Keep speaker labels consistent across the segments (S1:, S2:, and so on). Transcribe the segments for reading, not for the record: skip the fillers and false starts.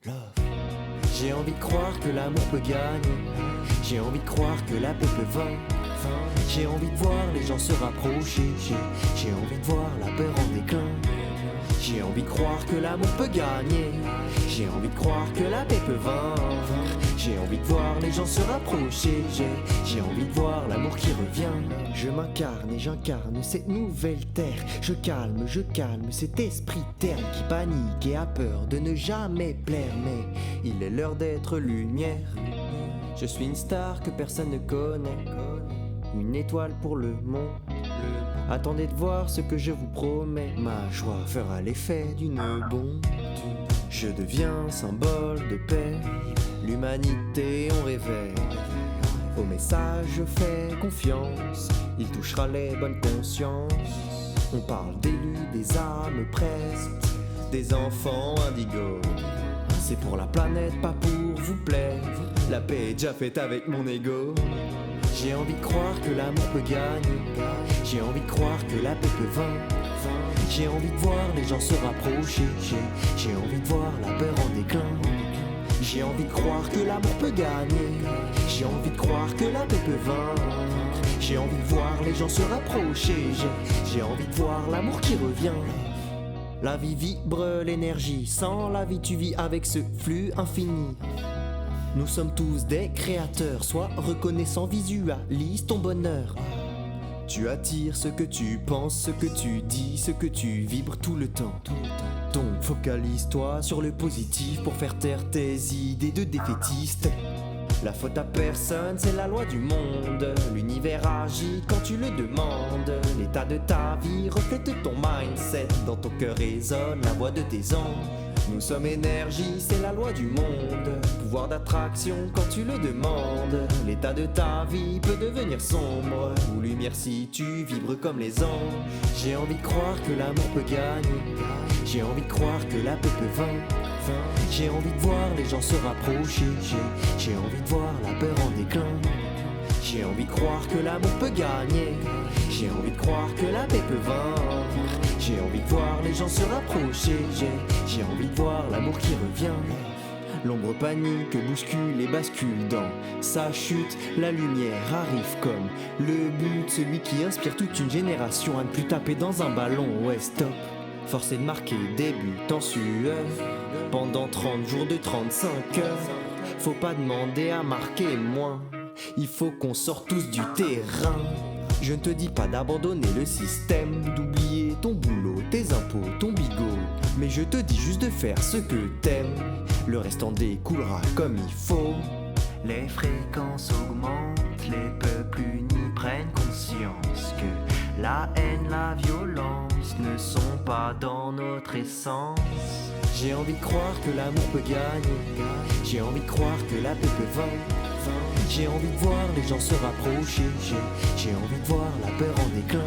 S1: J'ai envie de croire que l'amour peut gagner. J'ai envie de croire que la paix peut vaincre. J'ai envie de voir les gens se rapprocher. J'ai envie de voir la peur en déclin. J'ai envie de croire que l'amour peut gagner. J'ai envie de croire que la paix peut vaincre. J'ai envie de voir les gens se rapprocher. J'ai envie de voir l'amour qui revient. Je m'incarne et j'incarne cette nouvelle terre. Je calme cet esprit terne qui panique et a peur de ne jamais plaire. Mais il est l'heure d'être lumière. Je suis une star que personne ne connaît, une étoile pour le monde. Attendez de voir ce que je vous promets. Ma joie fera l'effet d'une bombe. Je deviens symbole de paix. L'humanité on réveille. Au message je fais confiance. Il touchera les bonnes consciences. On parle d'élus, des âmes prestes, des enfants indigos. C'est pour la planète, pas pour vous plaire. La paix est déjà faite avec mon ego. J'ai envie de croire que l'amour peut gagner. J'ai envie de croire que la paix peut vaincre. J'ai envie de voir les gens se rapprocher. J'ai envie de voir la peur en déclin. J'ai envie de croire que l'amour peut gagner. J'ai envie de croire que la paix peut vaincre. J'ai envie de voir les gens se rapprocher. J'ai envie de voir l'amour qui revient. La vie vibre l'énergie. Sans la vie tu vis avec ce flux infini. Nous sommes tous des créateurs. Sois reconnaissant, visualise ton bonheur. Tu attires ce que tu penses, ce que tu dis, ce que tu vibres tout le temps. Donc focalise-toi sur le positif pour faire taire tes idées de défaitiste. La faute à personne, c'est la loi du monde. L'univers agit quand tu le demandes. L'état de ta vie reflète ton mindset. Dans ton cœur résonne la voix de tes anges. Nous sommes énergie, c'est la loi du monde. Pouvoir d'attraction quand tu le demandes. L'état de ta vie peut devenir sombre ou lumière si tu vibres comme les anges. J'ai envie de croire que l'amour peut gagner. J'ai envie de croire que la paix peut vaincre. J'ai envie de voir les gens se rapprocher. J'ai envie de voir la peur en déclin. J'ai envie de croire que l'amour peut gagner. J'ai envie de croire que la paix peut vaincre. J'ai envie de voir les gens se rapprocher. J'ai envie de voir l'amour qui revient. L'ombre panique, bouscule et bascule dans sa chute. La lumière arrive comme le but. Celui qui inspire toute une génération à ne plus taper dans un ballon. Ouais, stop. Forcé de marquer des buts en sueur pendant 30 jours de 35 heures. Faut pas demander à marquer moins. Il faut qu'on sorte tous du terrain. Je ne te dis pas d'abandonner le système, d'oublier ton boulot, tes impôts, ton bigot. Mais je te dis juste de faire ce que t'aimes. Le reste en découlera comme il faut. Les fréquences augmentent, les peuples unis prennent conscience que la haine, la violence ne sont pas dans notre essence. J'ai envie de croire que l'amour peut gagner. J'ai envie de croire que la paix peut vaincre. J'ai envie de voir les gens se rapprocher. J'ai envie de voir la peur en déclin.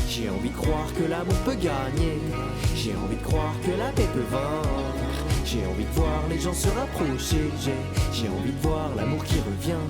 S1: J'ai envie de croire que l'amour peut gagner. J'ai envie de croire que la paix peut vaincre. J'ai envie de voir les gens se rapprocher. J'ai envie de voir l'amour qui revient.